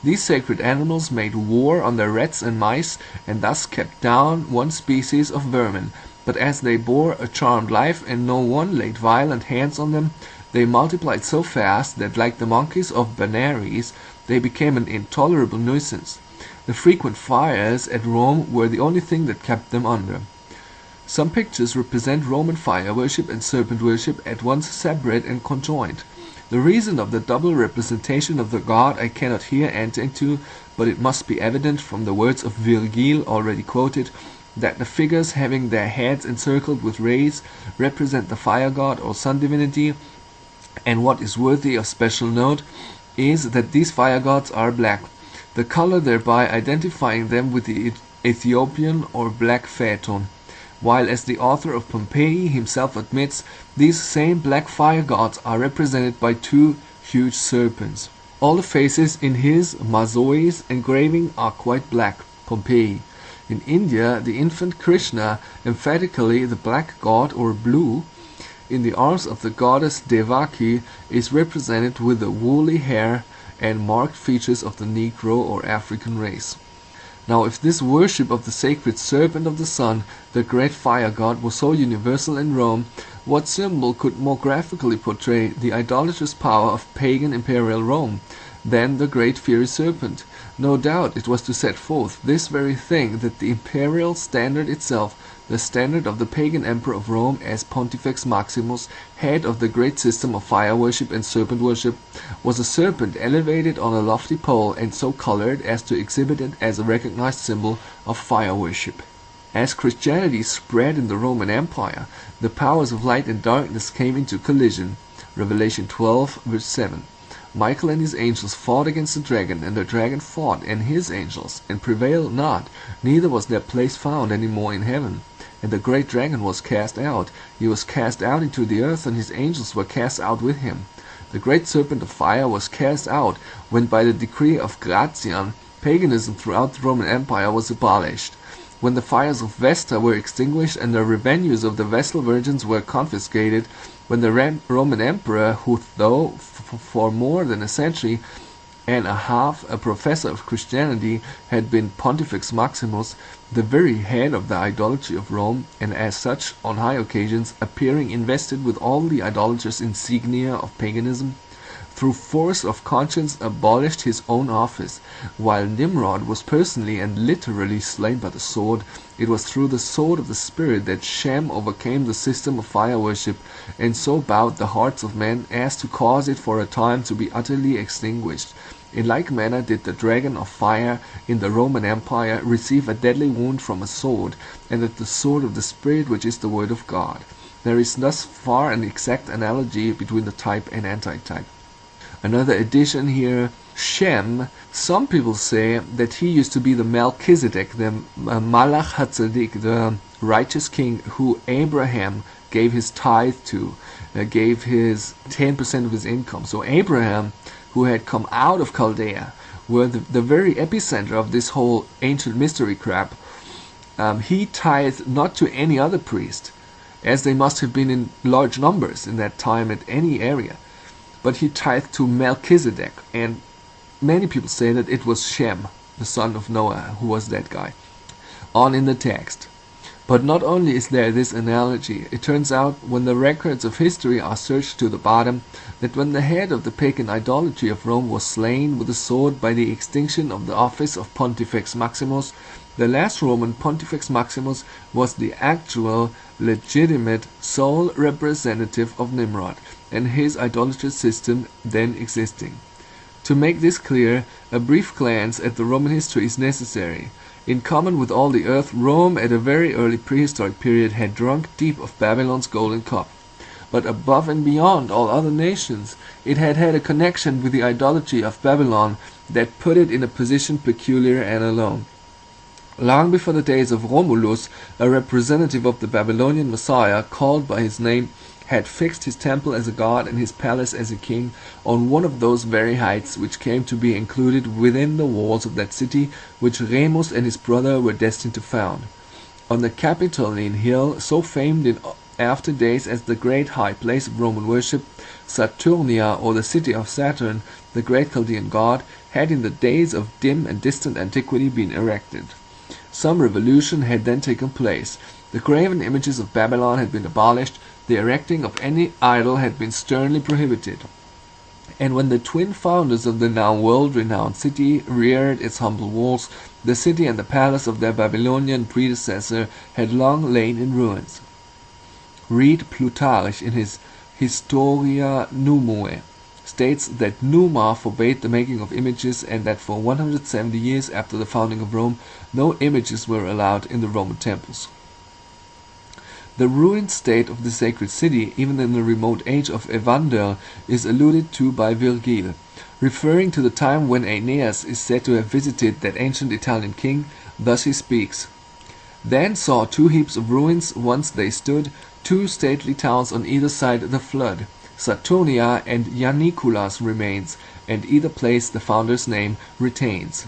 These sacred animals made war on the rats and mice, and thus kept down one species of vermin, but as they bore a charmed life, and no one laid violent hands on them, they multiplied so fast that, like the monkeys of Benares, they became an intolerable nuisance. The frequent fires at Rome were the only thing that kept them under. Some pictures represent Roman fire worship and serpent worship at once separate and conjoined. The reason of the double representation of the god I cannot here enter into, but it must be evident from the words of Virgil already quoted, that the figures having their heads encircled with rays represent the fire god or sun divinity, and what is worthy of special note is that these fire gods are black, the color thereby identifying them with the Ethiopian or black phaeton, while, as the author of Pompeii himself admits, these same black fire gods are represented by two huge serpents. All the faces in his Mazois engraving are quite black. Pompeii. In India, the infant Krishna, emphatically the black god or blue, in the arms of the goddess Devaki, is represented with the woolly hair and marked features of the Negro or African race. Now, if this worship of the sacred serpent of the sun, the great fire god, was so universal in Rome, what symbol could more graphically portray the idolatrous power of pagan imperial Rome than the great fiery serpent? No doubt it was to set forth this very thing that the imperial standard itself, the standard of the pagan emperor of Rome as Pontifex Maximus, head of the great system of fire worship and serpent worship, was a serpent elevated on a lofty pole and so colored as to exhibit it as a recognized symbol of fire worship. As Christianity spread in the Roman Empire, the powers of light and darkness came into collision. Revelation 12, verse 7. Michael and his angels fought against the dragon, and the dragon fought and his angels, and prevailed not, neither was their place found any more in heaven. And the great dragon was cast out. He was cast out into the earth, and his angels were cast out with him. The great serpent of fire was cast out, when by the decree of Gratian, paganism throughout the Roman Empire was abolished. When the fires of Vesta were extinguished, and the revenues of the Vestal virgins were confiscated, when the Roman emperor, who though for more than a century and a half a professor of Christianity, had been Pontifex Maximus, the very head of the idolatry of Rome, and as such, on high occasions, appearing invested with all the idolatrous insignia of paganism, through force of conscience abolished his own office. While Nimrod was personally and literally slain by the sword, it was through the sword of the Spirit that Shem overcame the system of fire worship, and so bowed the hearts of men as to cause it for a time to be utterly extinguished. In like manner did the dragon of fire in the Roman Empire receive a deadly wound from a sword, and that the sword of the Spirit, which is the word of God. There is thus far an exact analogy between the type and antitype. Another addition here, Shem, some people say that he used to be the Melchizedek, the Malach HaTzadik, the righteous king who Abraham gave his tithe to, gave his 10% of his income. So Abraham, who had come out of Chaldea, were the very epicenter of this whole ancient mystery crap. He tithed not to any other priest, as they must have been in large numbers in that time at any area, but he tithed to Melchizedek, and many people say that it was Shem, the son of Noah, who was that guy. On in the text. But not only is there this analogy, it turns out, when the records of history are searched to the bottom, that when the head of the pagan idolatry of Rome was slain with a sword by the extinction of the office of Pontifex Maximus, the last Roman Pontifex Maximus was the actual, legitimate, sole representative of Nimrod, and his idolatrous system then existing. To make this clear, a brief glance at the Roman history is necessary. In common with all the earth, Rome at a very early prehistoric period had drunk deep of Babylon's golden cup. But above and beyond all other nations, it had had a connection with the idolatry of Babylon that put it in a position peculiar and alone. Long before the days of Romulus, a representative of the Babylonian Messiah, called by his name, had fixed his temple as a god and his palace as a king on one of those very heights which came to be included within the walls of that city which Remus and his brother were destined to found. On the Capitoline hill, so famed in after days as the great high place of Roman worship, Saturnia, or the city of Saturn, the great Chaldean god, had in the days of dim and distant antiquity been erected. Some revolution had then taken place. The graven images of Babylon had been abolished, the erecting of any idol had been sternly prohibited. And when the twin founders of the now world-renowned city reared its humble walls, the city and the palace of their Babylonian predecessor had long lain in ruins. Read Plutarch in his Historia Numae states that Numa forbade the making of images and that for 170 years after the founding of Rome no images were allowed in the Roman temples. The ruined state of the sacred city, even in the remote age of Evander, is alluded to by Virgil, referring to the time when Aeneas is said to have visited that ancient Italian king. Thus he speaks: "Then saw two heaps of ruins, once they stood, two stately towns on either side the flood. Saturnia and Janicula's remains, and either place the founder's name retains."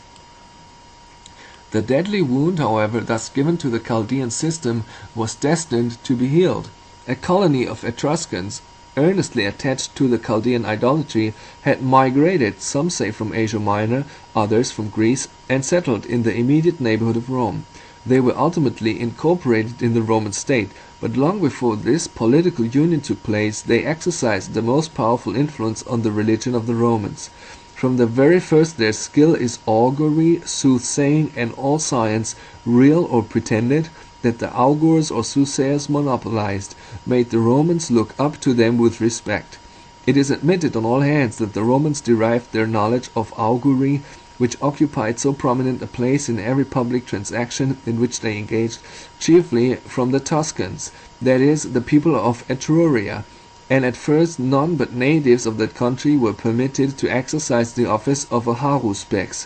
The deadly wound, however, thus given to the Chaldean system was destined to be healed. A colony of Etruscans, earnestly attached to the Chaldean idolatry, had migrated, some say from Asia Minor, others from Greece, and settled in the immediate neighborhood of Rome. They were ultimately incorporated in the Roman state, but long before this political union took place, they exercised the most powerful influence on the religion of the Romans. From the very first their skill is augury, soothsaying, and all science, real or pretended, that the augurs or soothsayers monopolized, made the Romans look up to them with respect. It is admitted on all hands that the Romans derived their knowledge of augury, which occupied so prominent a place in every public transaction in which they engaged, chiefly from the Tuscans, that is, the people of Etruria, and at first none but natives of that country were permitted to exercise the office of a haruspex,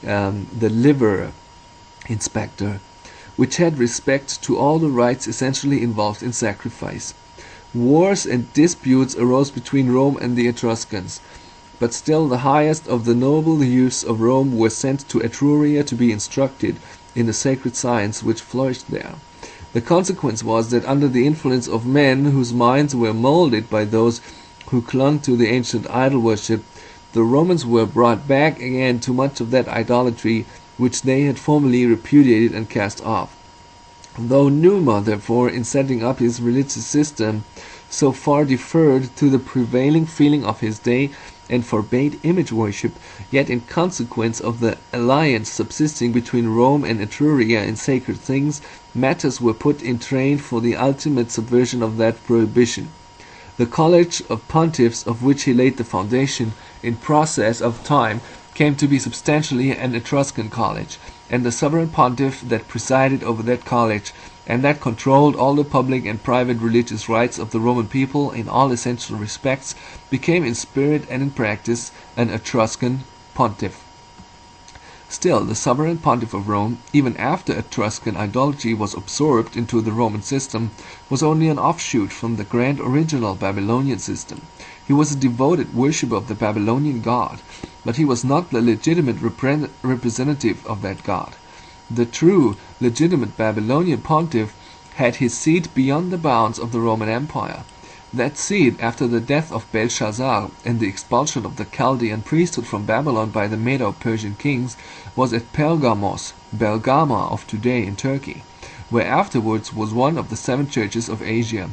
the liver inspector, which had respect to all the rites essentially involved in sacrifice. Wars and disputes arose between Rome and the Etruscans, but still the highest of the noble youths of Rome were sent to Etruria to be instructed in the sacred science which flourished there. The consequence was that under the influence of men whose minds were molded by those who clung to the ancient idol worship, the Romans were brought back again to much of that idolatry which they had formerly repudiated and cast off. Though Numa, therefore, in setting up his religious system, so far deferred to the prevailing feeling of his day and forbade image worship, yet in consequence of the alliance subsisting between Rome and Etruria in sacred things, matters were put in train for the ultimate subversion of that prohibition. The college of pontiffs, of which he laid the foundation, in process of time came to be substantially an Etruscan college, and the sovereign pontiff that presided over that college, and that controlled all the public and private religious rights of the Roman people in all essential respects, became in spirit and in practice an Etruscan pontiff. Still, the sovereign pontiff of Rome, even after Etruscan idolatry was absorbed into the Roman system, was only an offshoot from the grand original Babylonian system. He was a devoted worshipper of the Babylonian god, but he was not the legitimate representative of that god. The true, legitimate Babylonian pontiff had his seat beyond the bounds of the Roman Empire. That seat, after the death of Belshazzar and the expulsion of the Chaldean priesthood from Babylon by the Medo-Persian kings, was at Pergamos, Belgama of today in Turkey, where afterwards was one of the 7 churches of Asia.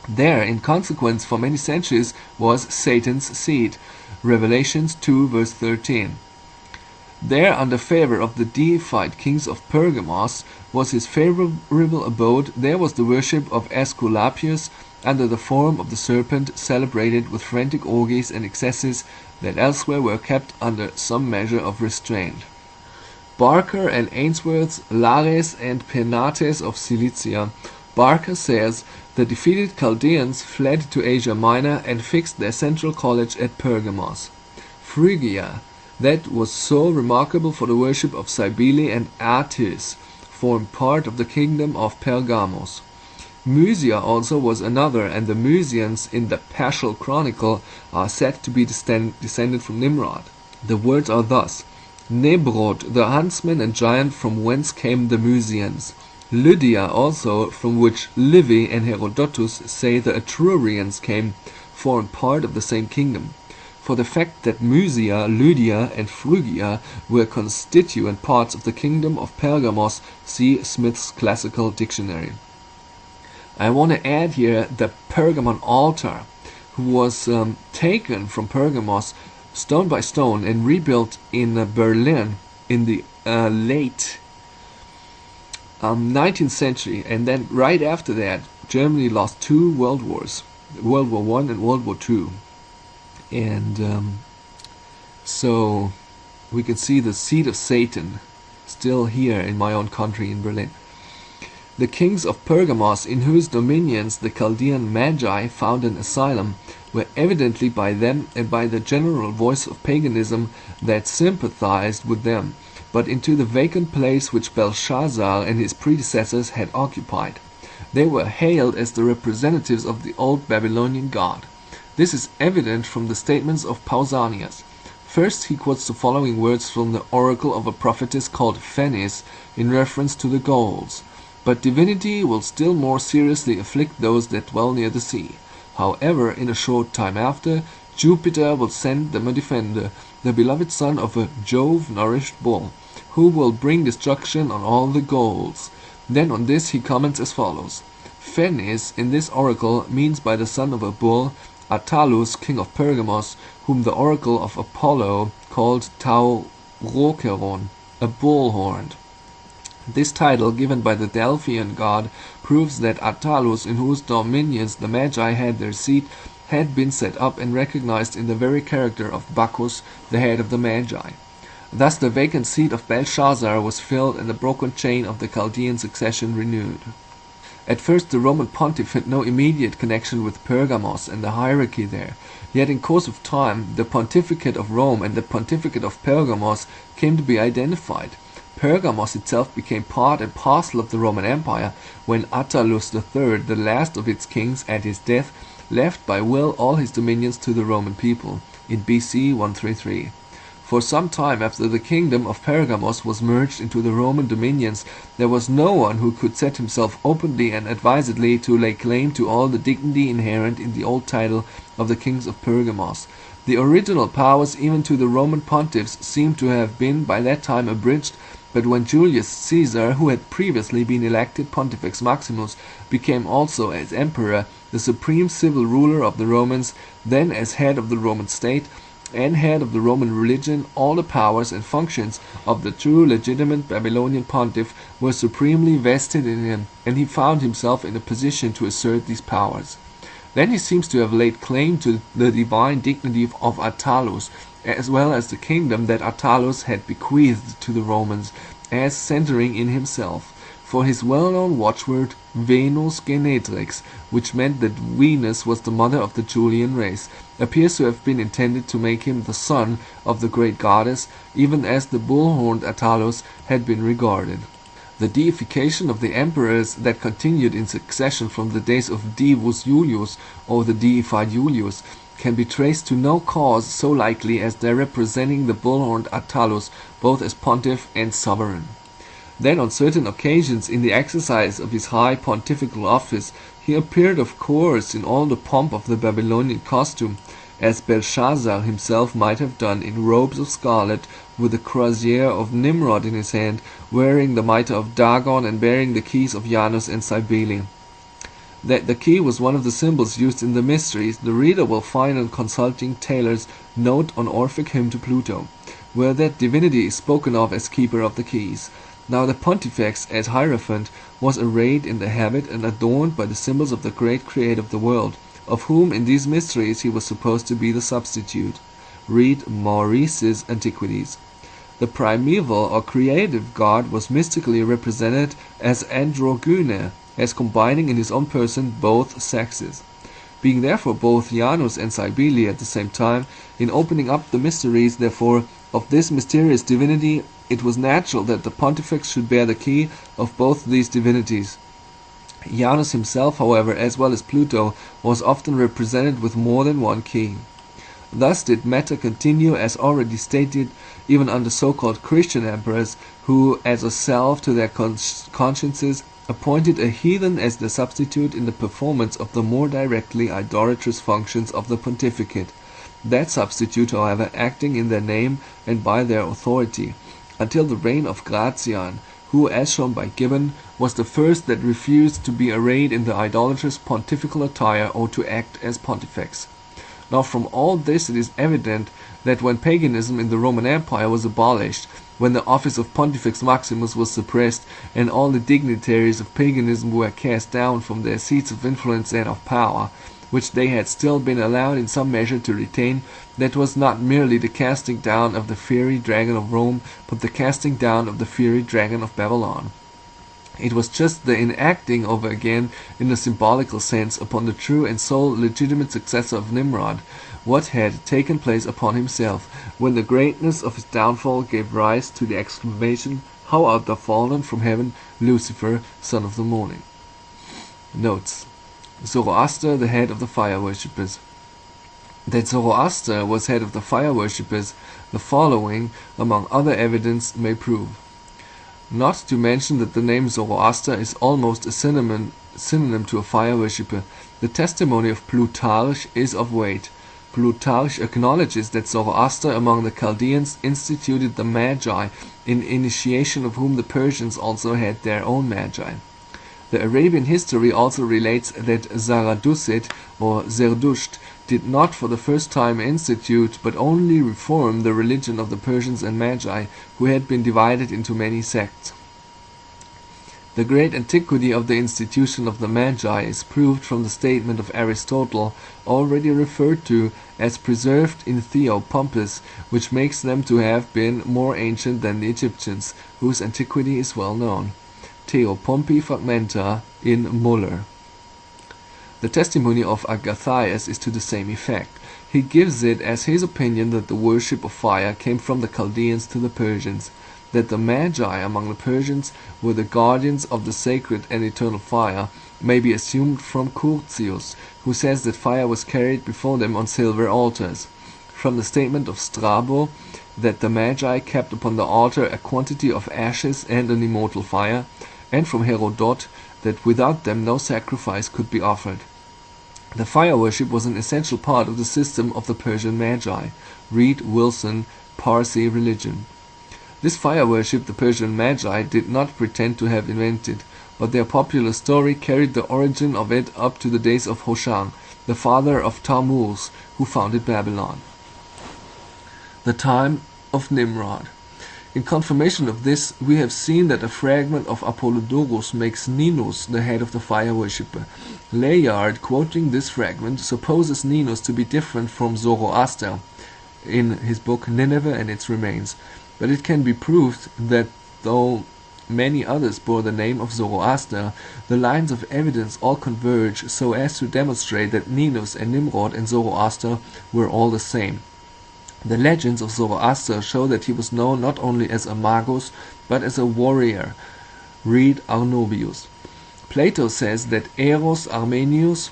There, in consequence, for many centuries was Satan's seat. Revelations 2 verse 13. There, under favor of the deified kings of Pergamos, was his favorable abode. There was the worship of Aesculapius, under the form of the serpent, celebrated with frantic orgies and excesses that elsewhere were kept under some measure of restraint. Barker and Ainsworth's Lares and Penates of Cilicia. Barker says the defeated Chaldeans fled to Asia Minor and fixed their central college at Pergamos. Phrygia, that was so remarkable for the worship of Cybele and Attis, formed part of the kingdom of Pergamos. Mysia also was another, and the Mysians in the Paschal Chronicle are said to be descended from Nimrod. The words are thus: Nebrod, the huntsman and giant from whence came the Mysians. Lydia also, from which Livy and Herodotus say the Etrurians came, formed part of the same kingdom. For the fact that Mysia, Lydia, and Phrygia were constituent parts of the kingdom of Pergamos, see Smith's Classical Dictionary. I want to add here the Pergamon altar, who was taken from Pergamos stone by stone and rebuilt in Berlin in the late 19th century, and then right after that Germany lost two world wars, World War I and World War II, and so we can see the seed of Satan still here in my own country in Berlin. The kings of Pergamos, in whose dominions the Chaldean Magi found an asylum, were evidently by them and by the general voice of paganism that sympathized with them, but into the vacant place which Belshazzar and his predecessors had occupied. They were hailed as the representatives of the old Babylonian god. This is evident from the statements of Pausanias. First, he quotes the following words from the oracle of a prophetess called Phanis in reference to the Gauls. But divinity will still more seriously afflict those that dwell near the sea. However, in a short time after, Jupiter will send them a defender, the beloved son of a Jove-nourished bull, who will bring destruction on all the Gauls. Then on this he comments as follows: Phanis in this oracle means by the son of a bull Attalus, king of Pergamos, whom the oracle of Apollo called Taurocheron, a bull-horned. This title, given by the Delphian god, proves that Attalus, in whose dominions the Magi had their seat, had been set up and recognized in the very character of Bacchus, the head of the Magi. Thus the vacant seat of Belshazzar was filled and the broken chain of the Chaldean succession renewed. At first the Roman pontiff had no immediate connection with Pergamos and the hierarchy there, yet in course of time the pontificate of Rome and the pontificate of Pergamos came to be identified. Pergamos itself became part and parcel of the Roman Empire when Attalus III, the last of its kings, at his death, left by will all his dominions to the Roman people, in BC 133. For some time after the kingdom of Pergamos was merged into the Roman dominions, there was no one who could set himself openly and advisedly to lay claim to all the dignity inherent in the old title of the kings of Pergamos. The original powers even to the Roman pontiffs seem to have been by that time abridged, but when Julius Caesar, who had previously been elected Pontifex Maximus, became also as emperor, the supreme civil ruler of the Romans, then as head of the Roman state, and head of the Roman religion, all the powers and functions of the true legitimate Babylonian pontiff were supremely vested in him, and he found himself in a position to assert these powers. Then he seems to have laid claim to the divine dignity of Attalus, as well as the kingdom that Attalus had bequeathed to the Romans, as centering in himself. For his well-known watchword Venus Genetrix, which meant that Venus was the mother of the Julian race, appears to have been intended to make him the son of the great goddess, even as the bull-horned Attalus had been regarded. The deification of the emperors that continued in succession from the days of Divus Julius, or the deified Julius, can be traced to no cause so likely as their representing the bull-horned Attalus both as pontiff and sovereign. Then on certain occasions in the exercise of his high pontifical office he appeared of course in all the pomp of the Babylonian costume, as Belshazzar himself might have done, in robes of scarlet, with the crozier of Nimrod in his hand, wearing the mitre of Dagon and bearing the keys of Janus and Cybele. That the key was one of the symbols used in the mysteries, the reader will find on consulting Taylor's Note on Orphic Hymn to Pluto, where that divinity is spoken of as keeper of the keys. Now the Pontifex, as Hierophant, was arrayed in the habit and adorned by the symbols of the great Creator of the world, of whom in these mysteries he was supposed to be the substitute. Read Maurice's Antiquities. The primeval or creative god was mystically represented as androgyne, as combining in his own person both sexes. Being therefore both Janus and Cybele at the same time, in opening up the mysteries, therefore, of this mysterious divinity, it was natural that the Pontifex should bear the key of both these divinities. Janus himself, however, as well as Pluto, was often represented with more than one key. Thus did matter continue, as already stated, even under so-called Christian emperors, who, as a salve to their consciences, appointed a heathen as the substitute in the performance of the more directly idolatrous functions of the pontificate, that substitute, however, acting in their name and by their authority, until the reign of Gratian, who, as shown by Gibbon, was the first that refused to be arrayed in the idolatrous pontifical attire or to act as pontifex. Now from all this it is evident that when paganism in the Roman Empire was abolished, when the office of Pontifex Maximus was suppressed, and all the dignitaries of paganism were cast down from their seats of influence and of power, which they had still been allowed in some measure to retain, that was not merely the casting down of the fiery dragon of Rome, but the casting down of the fiery dragon of Babylon. It was just the enacting over again, in a symbolical sense, upon the true and sole legitimate successor of Nimrod, what had taken place upon himself, when the greatness of his downfall gave rise to the exclamation, "How art thou fallen from heaven, Lucifer, son of the morning." Notes: Zoroaster, the head of the fire worshippers. That Zoroaster was head of the fire worshippers, the following, among other evidence, may prove. Not to mention that the name Zoroaster is almost a synonym to a fire worshipper, the testimony of Plutarch is of weight. Plutarch acknowledges that Zoroaster among the Chaldeans instituted the Magi, in initiation of whom the Persians also had their own Magi. The Arabian history also relates that Zarathustra, or Zerdusht, did not for the first time institute, but only reform the religion of the Persians and Magi, who had been divided into many sects. The great antiquity of the institution of the Magi is proved from the statement of Aristotle, already referred to, as preserved in Theopompus, which makes them to have been more ancient than the Egyptians, whose antiquity is well known. Theopompi Fragmenta in Muller. The testimony of Agathias is to the same effect. He gives it as his opinion that the worship of fire came from the Chaldeans to the Persians, that the Magi among the Persians were the guardians of the sacred and eternal fire, may be assumed from Curtius, who says that fire was carried before them on silver altars. From the statement of Strabo, that the Magi kept upon the altar a quantity of ashes and an immortal fire, and from Herodot, that without them no sacrifice could be offered. The fire worship was an essential part of the system of the Persian Magi. Read Wilson, Parsi Religion. This fire worship the Persian Magi did not pretend to have invented, but their popular story carried the origin of it up to the days of Hoshang, the father of Tammuz, who founded Babylon. The time of Nimrod. In confirmation of this, we have seen that a fragment of Apollodorus makes Ninus the head of the fire worshipper. Layard, quoting this fragment, supposes Ninus to be different from Zoroaster in his book Nineveh and its Remains, but it can be proved that though many others bore the name of Zoroaster, the lines of evidence all converge so as to demonstrate that Ninus and Nimrod and Zoroaster were all the same. The legends of Zoroaster show that he was known not only as a magus, but as a warrior. Read Arnobius. Plato says that Eros Armenius,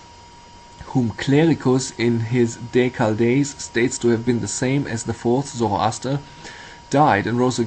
whom Clericus in his De Chaldeis states to have been the same as the fourth Zoroaster, died and rose